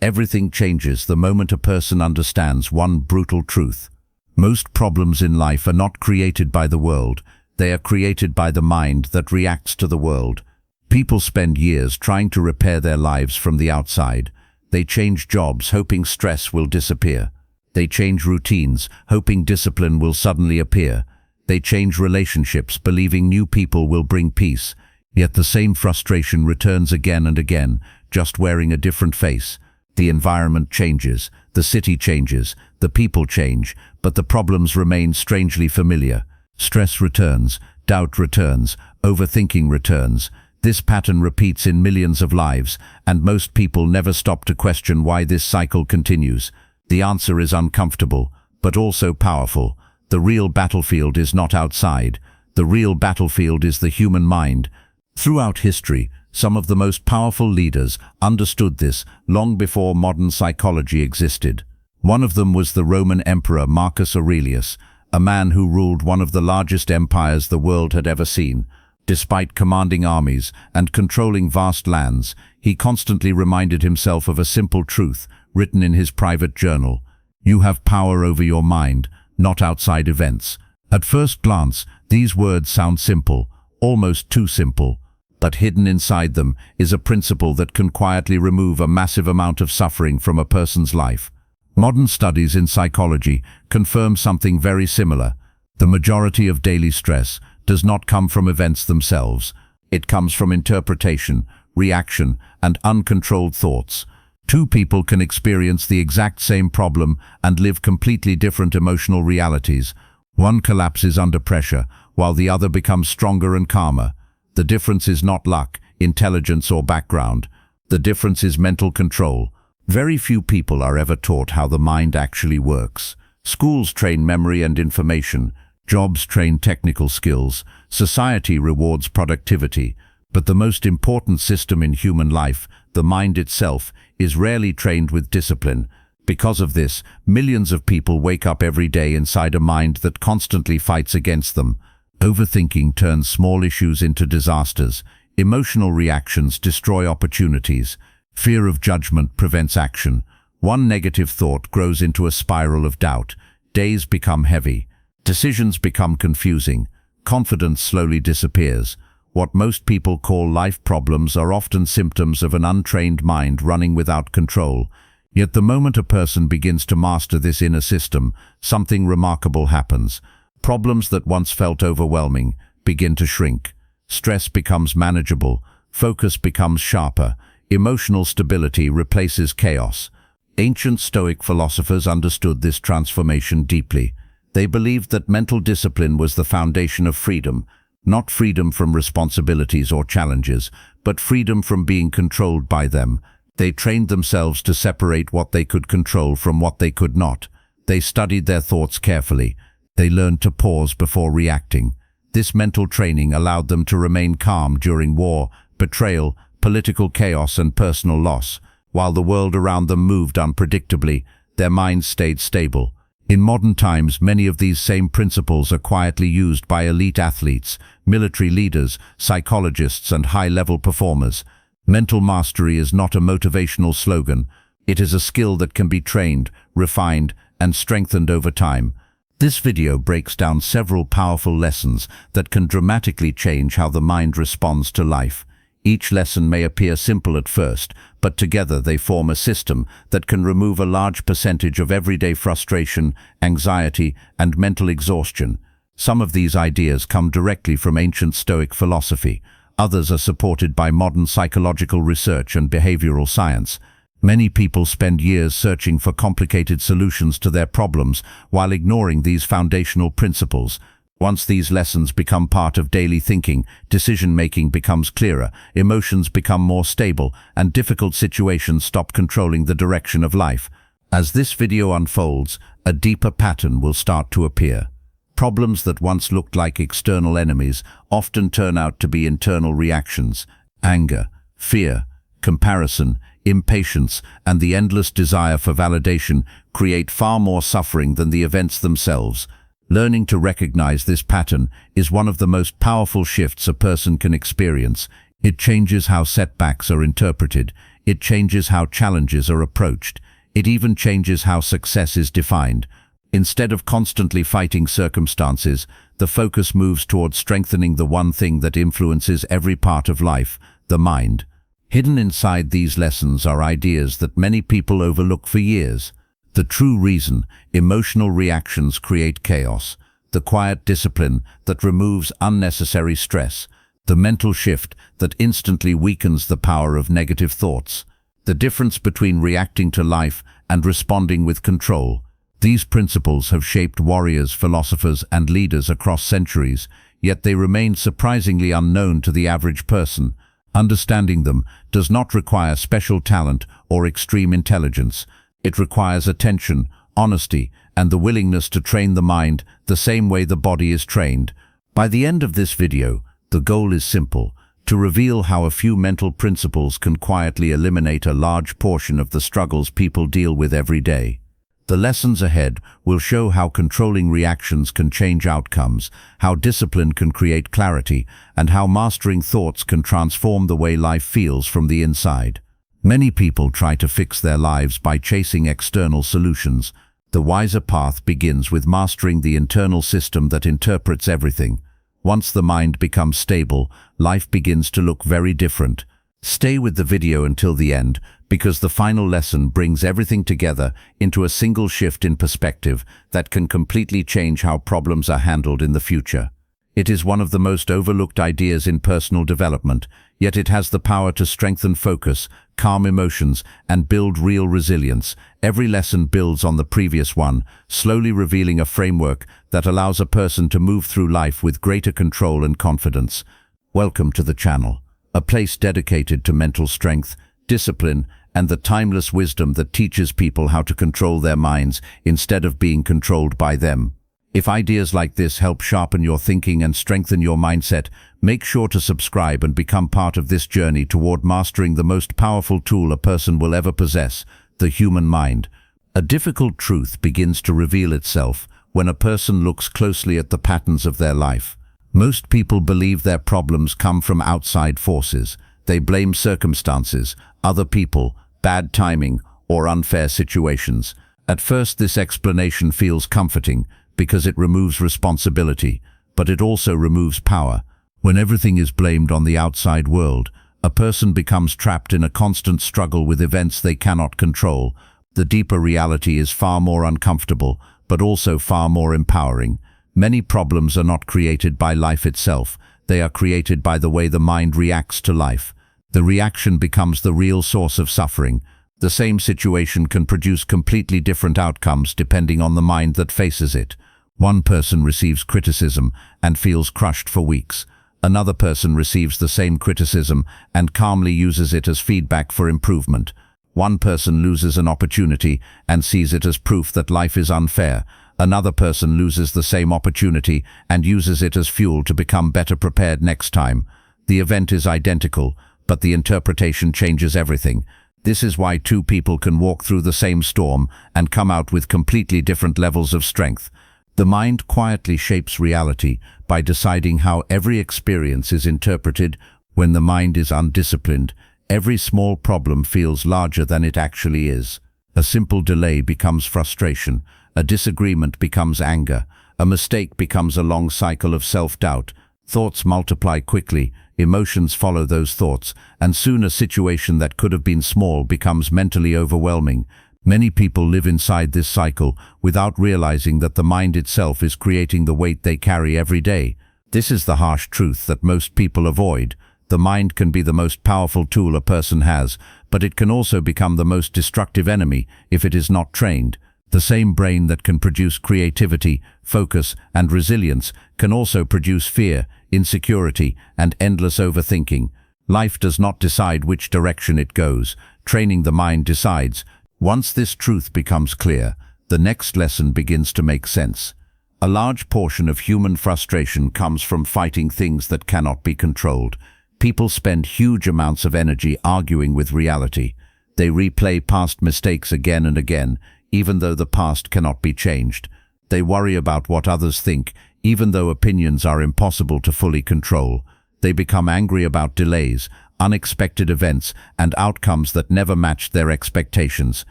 Everything changes the moment a person understands one brutal truth. Most problems in life are not created by the world, they are created by the mind that reacts to the world. People spend years trying to repair their lives from the outside. They change jobs hoping stress will disappear. They change routines hoping discipline will suddenly appear. They change relationships believing new people will bring peace. Yet the same frustration returns again and again, just wearing a different face. The environment changes, the city changes, the people change, but the problems remain strangely familiar. Stress returns, doubt returns, overthinking returns. This pattern repeats in millions of lives, and most people never stop to question why this cycle continues. The answer is uncomfortable, but also powerful. The real battlefield is not outside. The real battlefield is the human mind. Throughout history, some of the most powerful leaders understood this long before modern psychology existed. One of them was the Roman Emperor Marcus Aurelius, a man who ruled one of the largest empires the world had ever seen. Despite commanding armies and controlling vast lands, he constantly reminded himself of a simple truth written in his private journal: "You have power over your mind, not outside events." At first glance, these words sound simple, almost too simple. But hidden inside them is a principle that can quietly remove a massive amount of suffering from a person's life. Modern studies in psychology confirm something very similar. The majority of daily stress does not come from events themselves. It comes from interpretation, reaction, and uncontrolled thoughts. Two people can experience the exact same problem and live completely different emotional realities. One collapses under pressure, while the other becomes stronger and calmer. The difference is not luck, intelligence, or background. The difference is mental control. Very few people are ever taught how the mind actually works. Schools train memory and information. Jobs train technical skills. Society rewards productivity. But the most important system in human life, the mind itself, is rarely trained with discipline. Because of this, millions of people wake up every day inside a mind that constantly fights against them. Overthinking turns small issues into disasters. Emotional reactions destroy opportunities. Fear of judgment prevents action. One negative thought grows into a spiral of doubt. Days become heavy. Decisions become confusing. Confidence slowly disappears. What most people call life problems are often symptoms of an untrained mind running without control. Yet the moment a person begins to master this inner system, something remarkable happens. Problems that once felt overwhelming begin to shrink. Stress becomes manageable. Focus becomes sharper. Emotional stability replaces chaos. Ancient Stoic philosophers understood this transformation deeply. They believed that mental discipline was the foundation of freedom, not freedom from responsibilities or challenges, but freedom from being controlled by them. They trained themselves to separate what they could control from what they could not. They studied their thoughts carefully. They learned to pause before reacting. This mental training allowed them to remain calm during war, betrayal, political chaos, and personal loss. While the world around them moved unpredictably, their minds stayed stable. In modern times, many of these same principles are quietly used by elite athletes, military leaders, psychologists, and high-level performers. Mental mastery is not a motivational slogan. It is a skill that can be trained, refined, and strengthened over time. This video breaks down several powerful lessons that can dramatically change how the mind responds to life. Each lesson may appear simple at first, but together they form a system that can remove a large percentage of everyday frustration, anxiety, and mental exhaustion. Some of these ideas come directly from ancient Stoic philosophy. Others are supported by modern psychological research and behavioral science. Many people spend years searching for complicated solutions to their problems while ignoring these foundational principles. Once these lessons become part of daily thinking, decision-making becomes clearer, emotions become more stable, and difficult situations stop controlling the direction of life. As this video unfolds, a deeper pattern will start to appear. Problems that once looked like external enemies often turn out to be internal reactions. Anger, fear, comparison, impatience, and the endless desire for validation create far more suffering than the events themselves. Learning to recognize this pattern is one of the most powerful shifts a person can experience. It changes how setbacks are interpreted. It changes how challenges are approached. It even changes how success is defined. Instead of constantly fighting circumstances, the focus moves towards strengthening the one thing that influences every part of life, the mind. Hidden inside these lessons are ideas that many people overlook for years. The true reason: emotional reactions create chaos. The quiet discipline that removes unnecessary stress. The mental shift that instantly weakens the power of negative thoughts. The difference between reacting to life and responding with control. These principles have shaped warriors, philosophers, and leaders across centuries, yet they remain surprisingly unknown to the average person. Understanding them does not require special talent or extreme intelligence. It requires attention, honesty, and the willingness to train the mind the same way the body is trained. By the end of this video, the goal is simple: to reveal how a few mental principles can quietly eliminate a large portion of the struggles people deal with every day. The lessons ahead will show how controlling reactions can change outcomes, how discipline can create clarity, and how mastering thoughts can transform the way life feels from the inside. Many people try to fix their lives by chasing external solutions. The wiser path begins with mastering the internal system that interprets everything. Once the mind becomes stable, life begins to look very different. Stay with the video until the end, because the final lesson brings everything together into a single shift in perspective that can completely change how problems are handled in the future. It is one of the most overlooked ideas in personal development, yet it has the power to strengthen focus, calm emotions, and build real resilience. Every lesson builds on the previous one, slowly revealing a framework that allows a person to move through life with greater control and confidence. Welcome to the channel, a place dedicated to mental strength, discipline, and the timeless wisdom that teaches people how to control their minds instead of being controlled by them. If ideas like this help sharpen your thinking and strengthen your mindset, make sure to subscribe and become part of this journey toward mastering the most powerful tool a person will ever possess: the human mind. A difficult truth begins to reveal itself when a person looks closely at the patterns of their life. Most people believe their problems come from outside forces. They blame circumstances, other people, bad timing, or unfair situations. At first, this explanation feels comforting because it removes responsibility, but it also removes power. When everything is blamed on the outside world, a person becomes trapped in a constant struggle with events they cannot control. The deeper reality is far more uncomfortable, but also far more empowering. Many problems are not created by life itself. They are created by the way the mind reacts to life. The reaction becomes the real source of suffering. The same situation can produce completely different outcomes depending on the mind that faces it. One person receives criticism and feels crushed for weeks. Another person receives the same criticism and calmly uses it as feedback for improvement. One person loses an opportunity and sees it as proof that life is unfair. Another person loses the same opportunity and uses it as fuel to become better prepared next time. The event is identical, but the interpretation changes everything. This is why two people can walk through the same storm and come out with completely different levels of strength. The mind quietly shapes reality by deciding how every experience is interpreted. When the mind is undisciplined, every small problem feels larger than it actually is. A simple delay becomes frustration. A disagreement becomes anger. A mistake becomes a long cycle of self-doubt. Thoughts multiply quickly, emotions follow those thoughts, and soon a situation that could have been small becomes mentally overwhelming. Many people live inside this cycle without realizing that the mind itself is creating the weight they carry every day. This is the harsh truth that most people avoid. The mind can be the most powerful tool a person has, but it can also become the most destructive enemy if it is not trained. The same brain that can produce creativity, focus, and resilience can also produce fear, insecurity, and endless overthinking. Life does not decide which direction it goes. Training the mind decides. Once this truth becomes clear, the next lesson begins to make sense. A large portion of human frustration comes from fighting things that cannot be controlled. People spend huge amounts of energy arguing with reality. They replay past mistakes again and again, even though the past cannot be changed. They worry about what others think, even though opinions are impossible to fully control. They become angry about delays, unexpected events, and outcomes that never matched their expectations.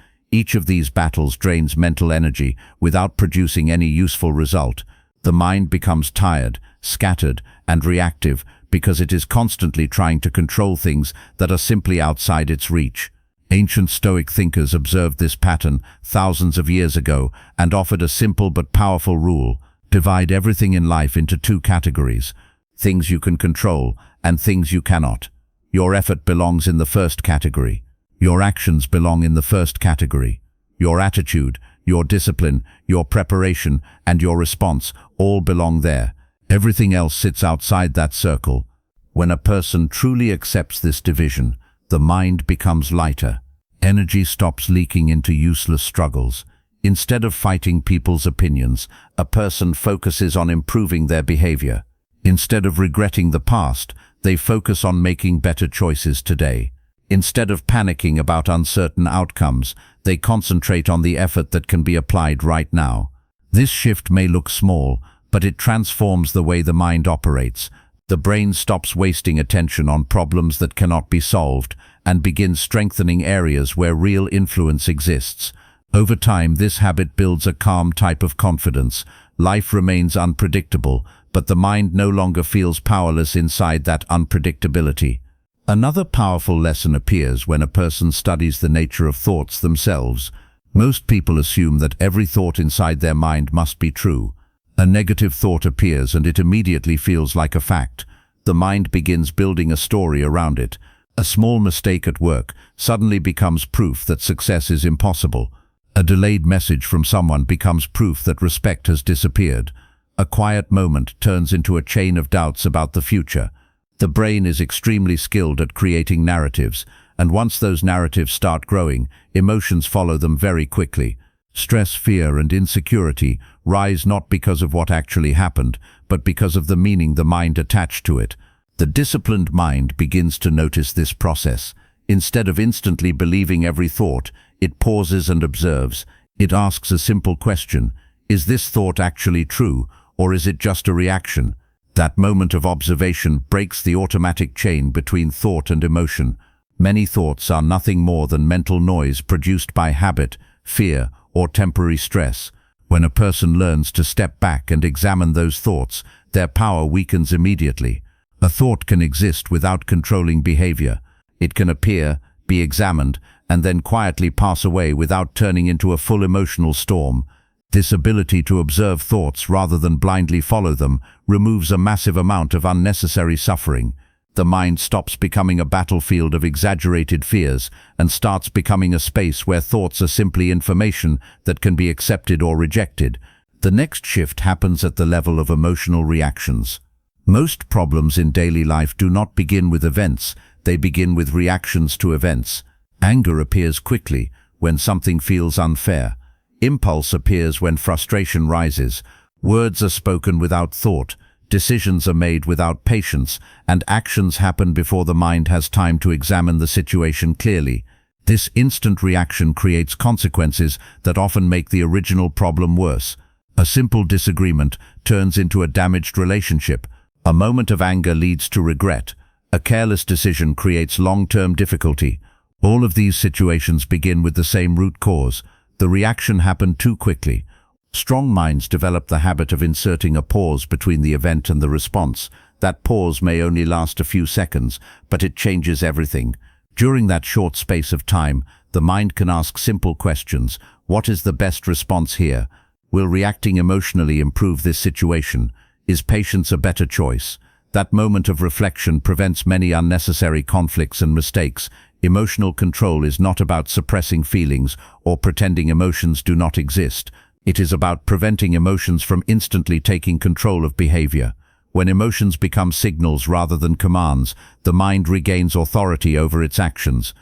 Each of these battles drains mental energy without producing any useful result. The mind becomes tired, scattered, and reactive because it is constantly trying to control things that are simply outside its reach. Ancient Stoic thinkers observed this pattern thousands of years ago and offered a simple but powerful rule: divide everything in life into two categories: things you can control and things you cannot. Your effort belongs in the first category. Your actions belong in the first category. Your attitude, your discipline, your preparation, and your response all belong there. Everything else sits outside that circle. When a person truly accepts this division, the mind becomes lighter. Energy stops leaking into useless struggles. Instead of fighting people's opinions, a person focuses on improving their behavior. Instead of regretting the past, they focus on making better choices today. Instead of panicking about uncertain outcomes, they concentrate on the effort that can be applied right now. This shift may look small, but it transforms the way the mind operates. The brain stops wasting attention on problems that cannot be solved and begins strengthening areas where real influence exists. Over time, this habit builds a calm type of confidence. Life remains unpredictable, but the mind no longer feels powerless inside that unpredictability. Another powerful lesson appears when a person studies the nature of thoughts themselves. Most people assume that every thought inside their mind must be true. A negative thought appears and it immediately feels like a fact. The mind begins building a story around it. A small mistake at work suddenly becomes proof that success is impossible. A delayed message from someone becomes proof that respect has disappeared. A quiet moment turns into a chain of doubts about the future. The brain is extremely skilled at creating narratives, and once those narratives start growing, emotions follow them very quickly. Stress, fear, and insecurity rise not because of what actually happened, but because of the meaning the mind attached to it. The disciplined mind begins to notice this process. Instead of instantly believing every thought, it pauses and observes. It asks a simple question: is this thought actually true, or is it just a reaction? That moment of observation breaks the automatic chain between thought and emotion. Many thoughts are nothing more than mental noise produced by habit, fear, or temporary stress. When a person learns to step back and examine those thoughts, their power weakens immediately. A thought can exist without controlling behavior. It can appear, be examined, and then quietly pass away without turning into a full emotional storm. This ability to observe thoughts rather than blindly follow them removes a massive amount of unnecessary suffering. The mind stops becoming a battlefield of exaggerated fears and starts becoming a space where thoughts are simply information that can be accepted or rejected. The next shift happens at the level of emotional reactions. Most problems in daily life do not begin with events, they begin with reactions to events. Anger appears quickly when something feels unfair. Impulse appears when frustration rises. Words are spoken without thought. Decisions are made without patience, and actions happen before the mind has time to examine the situation clearly. This instant reaction creates consequences that often make the original problem worse. A simple disagreement turns into a damaged relationship. A moment of anger leads to regret. A careless decision creates long-term difficulty. All of these situations begin with the same root cause. The reaction happened too quickly. Strong minds develop the habit of inserting a pause between the event and the response. That pause may only last a few seconds, but it changes everything. During that short space of time, the mind can ask simple questions. What is the best response here? Will reacting emotionally improve this situation? Is patience a better choice? That moment of reflection prevents many unnecessary conflicts and mistakes. Emotional control is not about suppressing feelings or pretending emotions do not exist. It is about preventing emotions from instantly taking control of behavior. When emotions become signals rather than commands, the mind regains authority over its actions.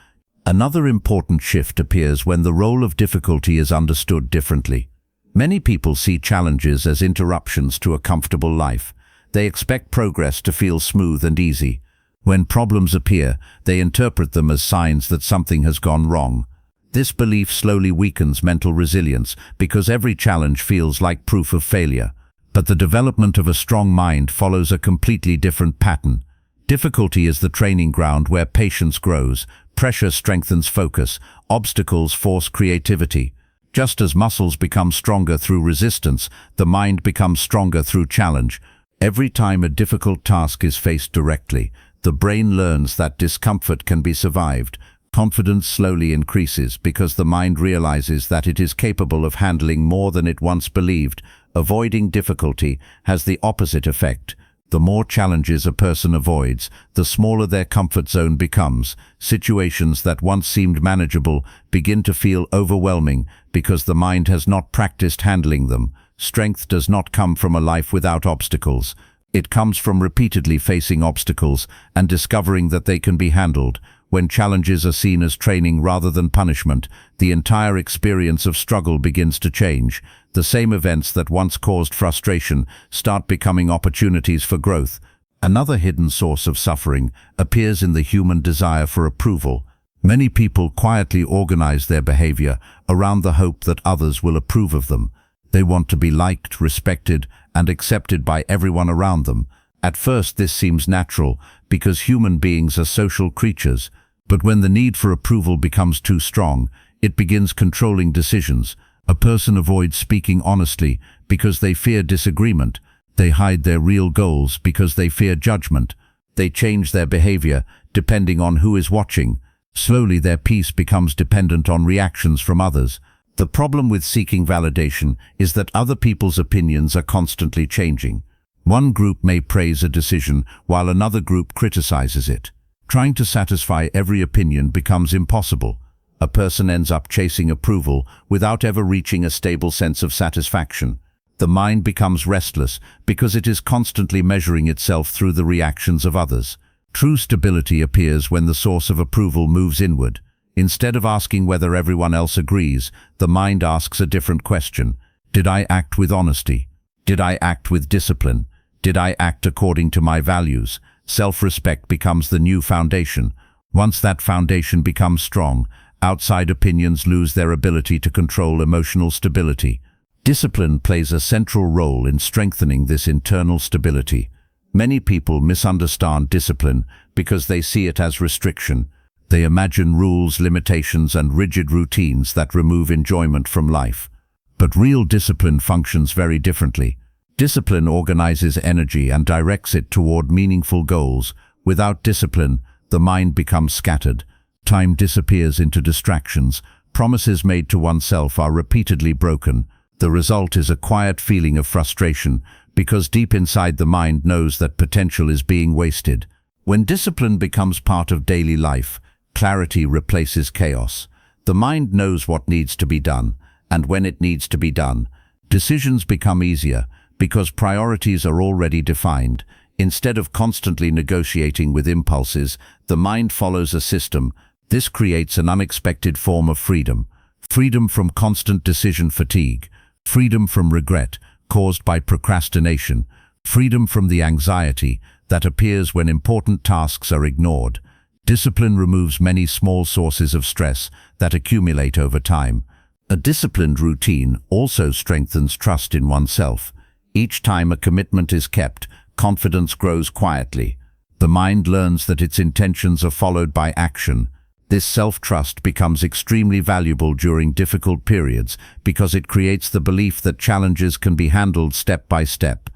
Another important shift appears when the role of difficulty is understood differently. Many people see challenges as interruptions to a comfortable life. They expect progress to feel smooth and easy. When problems appear, they interpret them as signs that something has gone wrong. This belief slowly weakens mental resilience because every challenge feels like proof of failure. But the development of a strong mind follows a completely different pattern. Difficulty is the training ground where patience grows, pressure strengthens focus, obstacles force creativity. Just as muscles become stronger through resistance, the mind becomes stronger through challenge. Every time a difficult task is faced directly, the brain learns that discomfort can be survived. Confidence slowly increases because the mind realizes that it is capable of handling more than it once believed. Avoiding difficulty has the opposite effect. The more challenges a person avoids, the smaller their comfort zone becomes. Situations that once seemed manageable begin to feel overwhelming because the mind has not practiced handling them. Strength does not come from a life without obstacles. It comes from repeatedly facing obstacles and discovering that they can be handled. When challenges are seen as training rather than punishment, the entire experience of struggle begins to change. The same events that once caused frustration start becoming opportunities for growth. Another hidden source of suffering appears in the human desire for approval. Many people quietly organize their behavior around the hope that others will approve of them. They want to be liked, respected, and accepted by everyone around them. At first this seems natural because human beings are social creatures, but when the need for approval becomes too strong, it begins controlling decisions. A person avoids speaking honestly because they fear disagreement. They hide their real goals because they fear judgment. They change their behavior depending on who is watching. Slowly their peace becomes dependent on reactions from others. The problem with seeking validation is that other people's opinions are constantly changing. One group may praise a decision while another group criticizes it. Trying to satisfy every opinion becomes impossible. A person ends up chasing approval without ever reaching a stable sense of satisfaction. The mind becomes restless because it is constantly measuring itself through the reactions of others. True stability appears when the source of approval moves inward. Instead of asking whether everyone else agrees, the mind asks a different question. Did I act with honesty? Did I act with discipline? Did I act according to my values? Self-respect becomes the new foundation. Once that foundation becomes strong, outside opinions lose their ability to control emotional stability. Discipline plays a central role in strengthening this internal stability. Many people misunderstand discipline because they see it as restriction. They imagine rules, limitations, and rigid routines that remove enjoyment from life. But real discipline functions very differently. Discipline organizes energy and directs it toward meaningful goals. Without discipline, the mind becomes scattered. Time disappears into distractions. Promises made to oneself are repeatedly broken. The result is a quiet feeling of frustration because deep inside the mind knows that potential is being wasted. When discipline becomes part of daily life, clarity replaces chaos. The mind knows what needs to be done, and when it needs to be done. Decisions become easier because priorities are already defined. Instead of constantly negotiating with impulses, the mind follows a system. This creates an unexpected form of freedom. Freedom from constant decision fatigue. Freedom from regret caused by procrastination. Freedom from the anxiety that appears when important tasks are ignored. Discipline removes many small sources of stress that accumulate over time. A disciplined routine also strengthens trust in oneself. Each time a commitment is kept, confidence grows quietly. The mind learns that its intentions are followed by action. This self-trust becomes extremely valuable during difficult periods because it creates the belief that challenges can be handled step by step.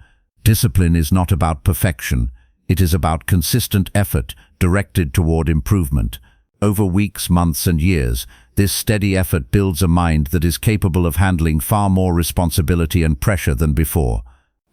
Discipline is not about perfection. It is about consistent effort directed toward improvement. Over weeks, months, and years, this steady effort builds a mind that is capable of handling far more responsibility and pressure than before.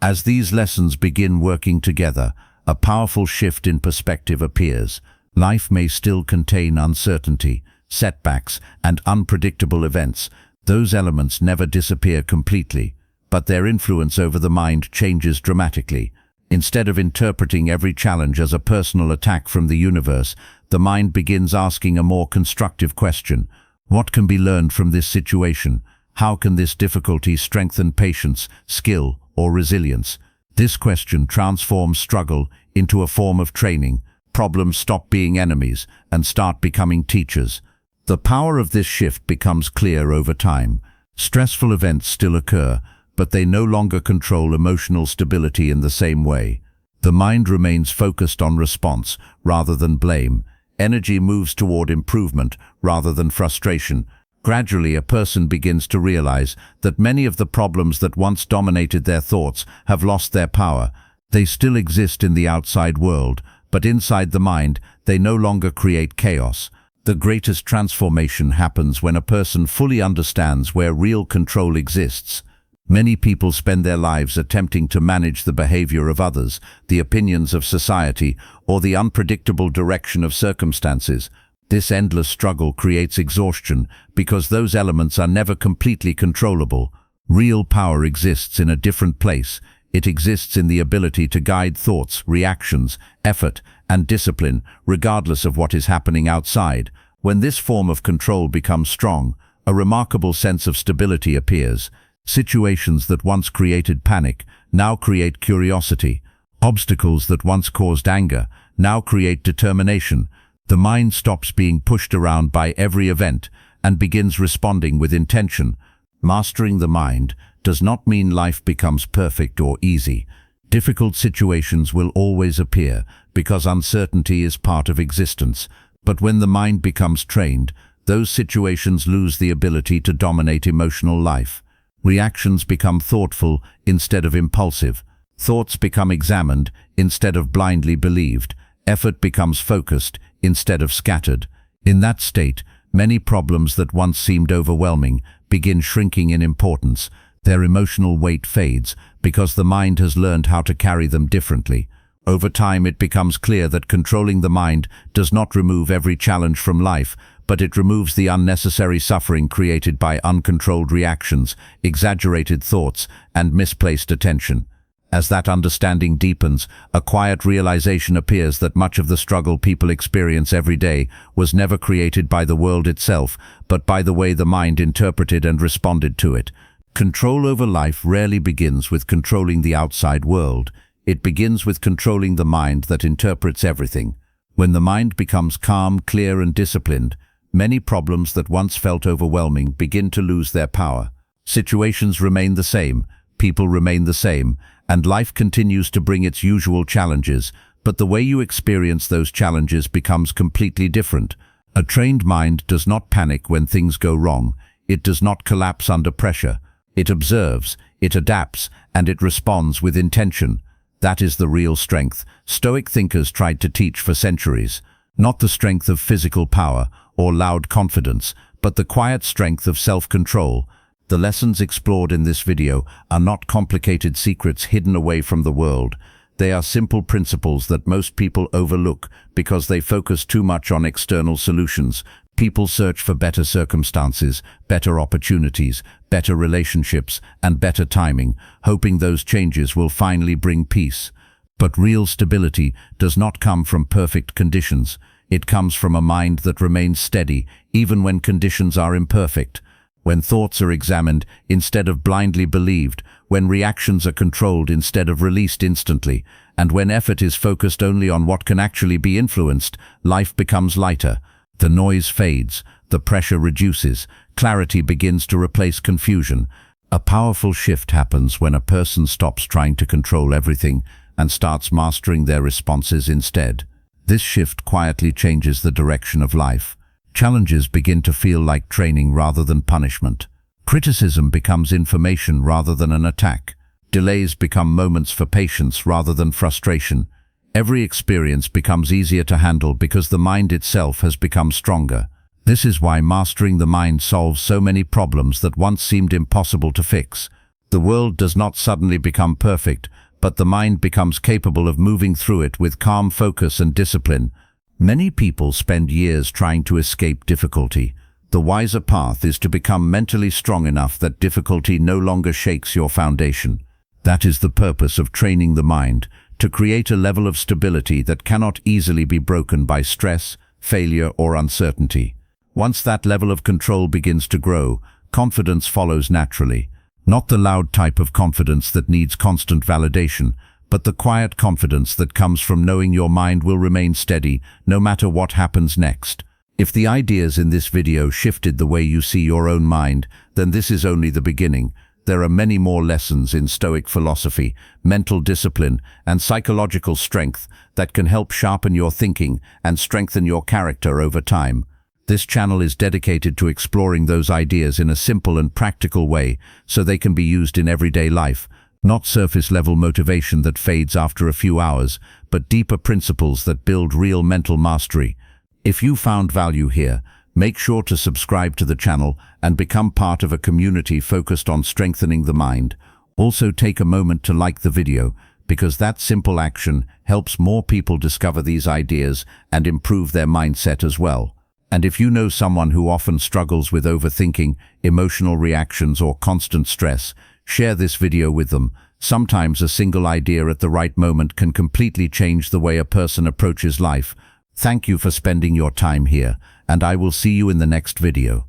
As these lessons begin working together, a powerful shift in perspective appears. Life may still contain uncertainty, setbacks, and unpredictable events. Those elements never disappear completely, but their influence over the mind changes dramatically. Instead of interpreting every challenge as a personal attack from the universe, the mind begins asking a more constructive question. What can be learned from this situation? How can this difficulty strengthen patience, skill, or resilience? This question transforms struggle into a form of training. Problems stop being enemies and start becoming teachers. The power of this shift becomes clear over time. Stressful events still occur, but they no longer control emotional stability in the same way. The mind remains focused on response rather than blame. Energy moves toward improvement rather than frustration. Gradually, a person begins to realize that many of the problems that once dominated their thoughts have lost their power. They still exist in the outside world, but inside the mind, they no longer create chaos. The greatest transformation happens when a person fully understands where real control exists. Many people spend their lives attempting to manage the behavior of others, the opinions of society, or the unpredictable direction of circumstances. This endless struggle creates exhaustion because those elements are never completely controllable. Real power exists in a different place. It exists in the ability to guide thoughts, reactions, effort, and discipline, regardless of what is happening outside. When this form of control becomes strong, a remarkable sense of stability appears. Situations that once created panic now create curiosity. Obstacles that once caused anger now create determination. The mind stops being pushed around by every event and begins responding with intention. Mastering the mind does not mean life becomes perfect or easy. Difficult situations will always appear because uncertainty is part of existence. But when the mind becomes trained, those situations lose the ability to dominate emotional life. Reactions become thoughtful instead of impulsive. Thoughts become examined instead of blindly believed. Effort becomes focused instead of scattered. In that state, many problems that once seemed overwhelming begin shrinking in importance. Their emotional weight fades because the mind has learned how to carry them differently. Over time, it becomes clear that controlling the mind does not remove every challenge from life, but it removes the unnecessary suffering created by uncontrolled reactions, exaggerated thoughts, and misplaced attention. As that understanding deepens, a quiet realization appears that much of the struggle people experience every day was never created by the world itself, but by the way the mind interpreted and responded to it. Control over life rarely begins with controlling the outside world. It begins with controlling the mind that interprets everything. When the mind becomes calm, clear, and disciplined, many problems that once felt overwhelming begin to lose their power. Situations remain the same, people remain the same, and life continues to bring its usual challenges, but the way you experience those challenges becomes completely different. A trained mind does not panic when things go wrong. It does not collapse under pressure. It observes, it adapts, and it responds with intention. That is the real strength Stoic thinkers tried to teach for centuries. Not the strength of physical power or loud confidence, but the quiet strength of self-control. The lessons explored in this video are not complicated secrets hidden away from the world. They are simple principles that most people overlook because they focus too much on external solutions. People search for better circumstances, better opportunities, better relationships, and better timing, hoping those changes will finally bring peace. But real stability does not come from perfect conditions. It comes from a mind that remains steady, even when conditions are imperfect. When thoughts are examined instead of blindly believed, when reactions are controlled instead of released instantly, and when effort is focused only on what can actually be influenced, life becomes lighter. The noise fades, the pressure reduces, clarity begins to replace confusion. A powerful shift happens when a person stops trying to control everything and starts mastering their responses instead. This shift quietly changes the direction of life. Challenges begin to feel like training rather than punishment. Criticism becomes information rather than an attack. Delays become moments for patience rather than frustration. Every experience becomes easier to handle because the mind itself has become stronger. This is why mastering the mind solves so many problems that once seemed impossible to fix. The world does not suddenly become perfect, but the mind becomes capable of moving through it with calm focus and discipline. Many people spend years trying to escape difficulty. The wiser path is to become mentally strong enough that difficulty no longer shakes your foundation. That is the purpose of training the mind, to create a level of stability that cannot easily be broken by stress, failure, or uncertainty. Once that level of control begins to grow, confidence follows naturally. Not the loud type of confidence that needs constant validation, but the quiet confidence that comes from knowing your mind will remain steady no matter what happens next. If the ideas in this video shifted the way you see your own mind, then this is only the beginning. there are many more lessons in Stoic philosophy, mental discipline, and psychological strength that can help sharpen your thinking and strengthen your character over time. This channel is dedicated to exploring those ideas in a simple and practical way so they can be used in everyday life, not surface-level motivation that fades after a few hours, but deeper principles that build real mental mastery. If you found value here, make sure to subscribe to the channel and become part of a community focused on strengthening the mind. Also take a moment to like the video, because that simple action helps more people discover these ideas and improve their mindset as well. And if you know someone who often struggles with overthinking, emotional reactions, or constant stress, share this video with them. Sometimes a single idea at the right moment can completely change the way a person approaches life. Thank you for spending your time here, and I will see you in the next video.